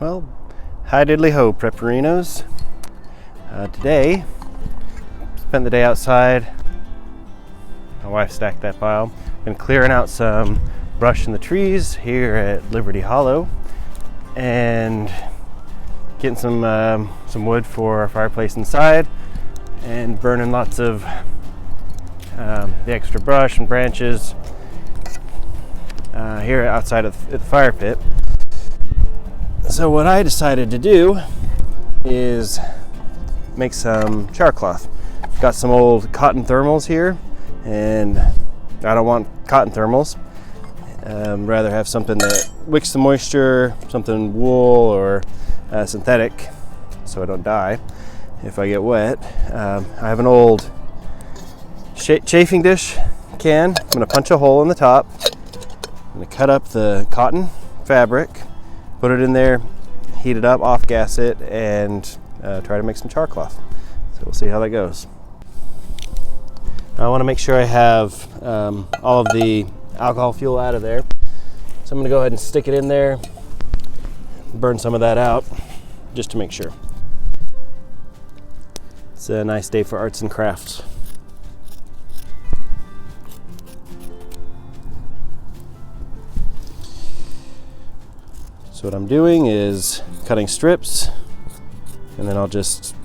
Well, hi diddly ho, prepperinos. Today, spent the day outside. My wife stacked that pile. Been clearing out some brush in the trees here at Liberty Hollow, and getting some wood for our fireplace inside, and burning lots of the extra brush and branches here outside of the fire pit. So what I decided to do is make some char cloth. Got some old cotton thermals here, and I don't want cotton thermals. Rather have something that wicks the moisture, something wool or synthetic, so I don't die if I get wet. I have an old chafing dish can. I'm going to punch a hole in the top. I'm going to cut up the cotton fabric, put it in there, heat it up, off gas it, and try to make some char cloth. So we'll see how that goes. Now I want to make sure I have all of the alcohol fuel out of there. So I'm going to go ahead and stick it in there, burn some of that out, just to make sure. It's a nice day for arts and crafts. So what I'm doing is cutting strips, and then I'll just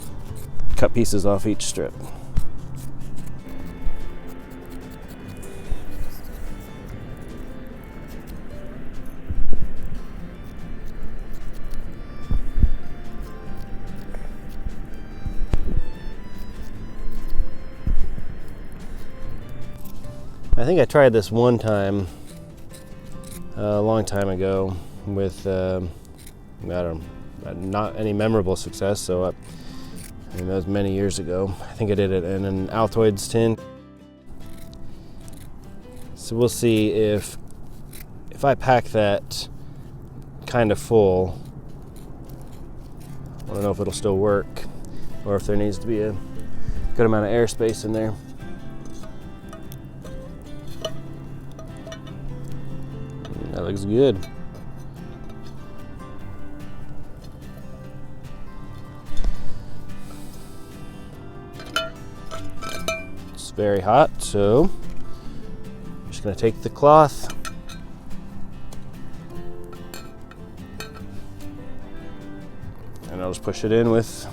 cut pieces off each strip. I think I tried this one time a long time ago with not any memorable success, so that was many years ago. I think I did it in an Altoids tin. So we'll see if I pack that kind of full. I don't know if it'll still work, or if there needs to be a good amount of airspace in there. That looks good. It's very hot, so I'm just going to take the cloth and I'll just push it in with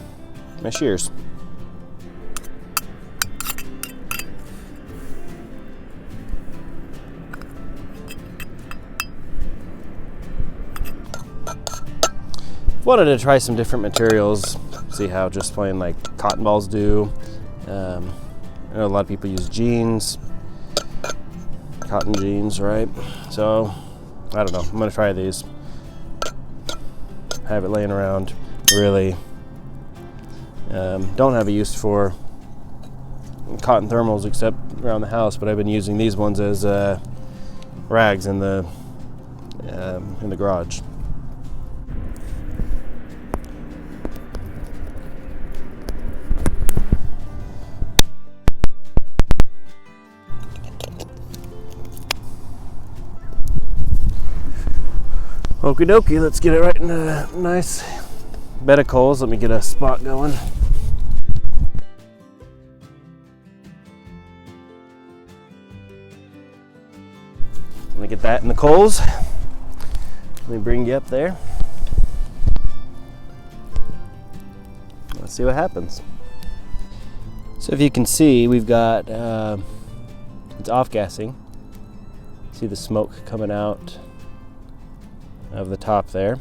my shears. Wanted to try some different materials, see how just plain like cotton balls do. I know a lot of people use jeans, cotton jeans, right? So I don't know, I'm gonna try these. Have it laying around. Really don't have a use for cotton thermals except around the house, but I've been using these ones as rags in the garage. Okie dokie, let's get it right in a nice bed of coals. Let me get a spot going. Let me get that in the coals. Let me bring you up there. Let's see what happens. So if you can see, we've got, it's off-gassing. See the smoke coming out of the top there.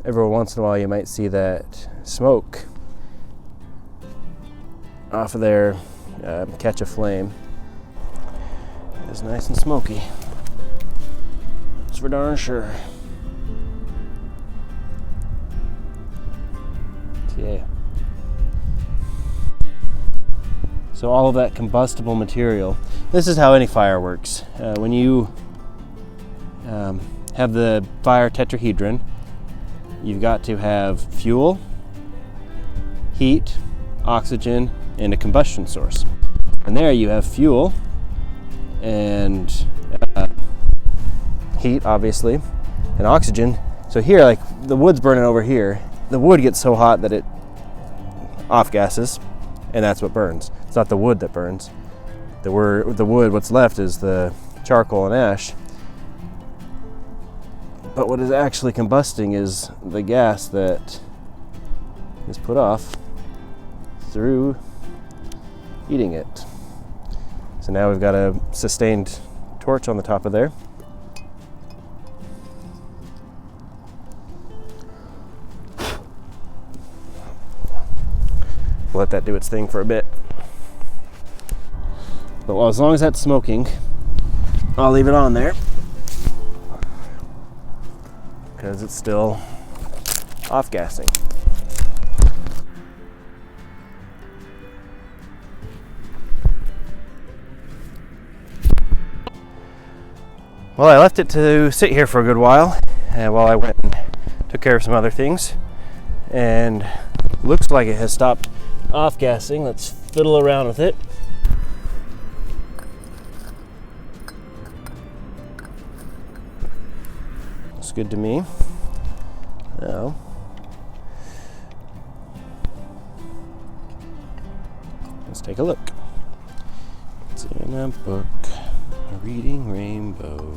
Every once in a while you might see that smoke off of there catch a flame. It's nice and smoky. That's for darn sure. Yeah. So all of that combustible material, this is how any fire works. When you have the fire tetrahedron, you've got to have fuel, heat, oxygen, and a combustion source. And there you have fuel and heat, obviously, and oxygen. So here, like, the wood's burning over here. The wood gets so hot that it off gases, and that's what burns. It's not the wood that burns. The wood, what's left is the charcoal and ash. But what is actually combusting is the gas that is put off through heating it. So now we've got a sustained torch on the top of there. Let that do its thing for a bit. But well, as long as that's smoking, I'll leave it on there because it's still off-gassing. Well, I left it to sit here for a good while while I went and took care of some other things, and looks like it has stopped off-gassing. Let's fiddle around with it. Looks good to me. Now, let's take a look. It's in a book, a reading rainbow.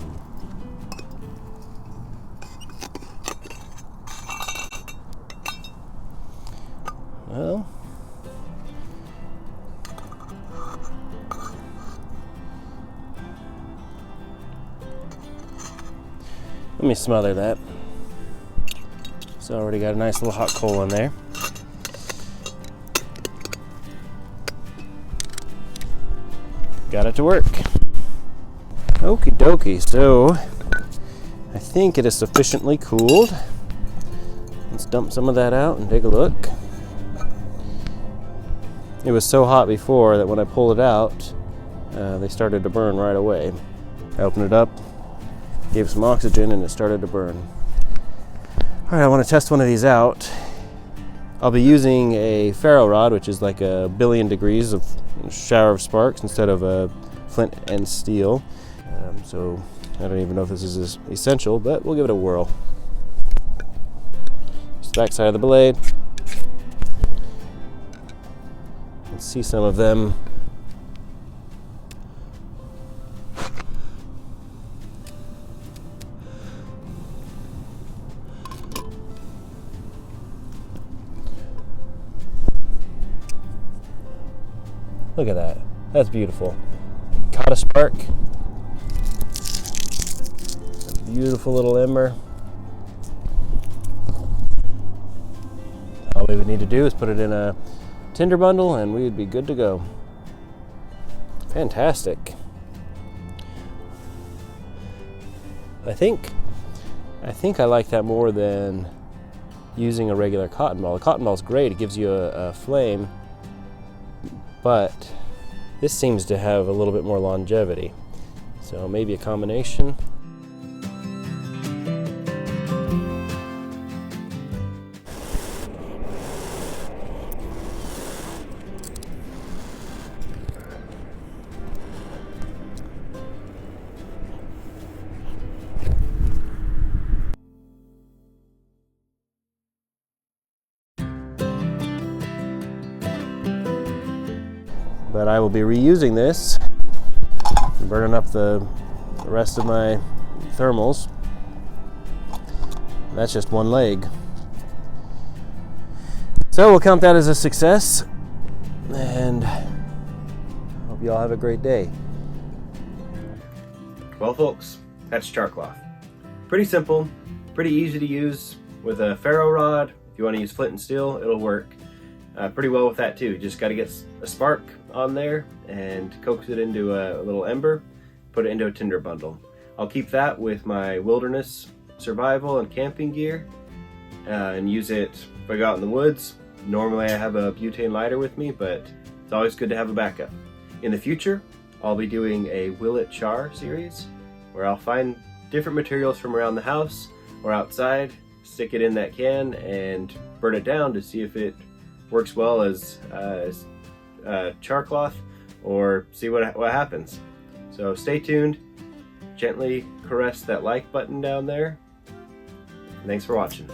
Well, let me smother that. It's already got a nice little hot coal in there. Got it to work. Okie dokie, so I think it is sufficiently cooled. Let's dump some of that out and take a look. It was so hot before that when I pulled it out, they started to burn right away. I opened it up, gave some oxygen, and it started to burn. All right, I want to test one of these out. I'll be using a ferro rod, which is like 1,000,000,000 degrees of shower of sparks instead of a flint and steel. So I don't even know if this is essential, but we'll give it a whirl. Just the back side of the blade. Let's see some of them. Look at that. That's beautiful. Caught a spark. A beautiful little ember. All we would need to do is put it in a Tinder bundle and we would be good to go. Fantastic. I think I like that more than using a regular cotton ball. A cotton ball is great. It gives you a flame. But this seems to have a little bit more longevity. So maybe a combination. But I will be reusing this, burning up the rest of my thermals. That's just one leg. So we'll count that as a success, and hope you all have a great day. Well, folks, that's Char Cloth. Pretty simple, pretty easy to use with a ferro rod. If you want to use flint and steel, it'll work pretty well with that too. Just got to get a spark on there and coax it into a little ember, put it into a Tinder bundle. I'll keep that with my wilderness survival and camping gear and use it if I go out in the woods. Normally I have a butane lighter with me, but it's always good to have a backup. In the future, I'll be doing a Will It Char series where I'll find different materials from around the house or outside, stick it in that can and burn it down to see if it works well as char cloth, or see what happens. So stay tuned, gently caress that like button down there. Thanks for watching.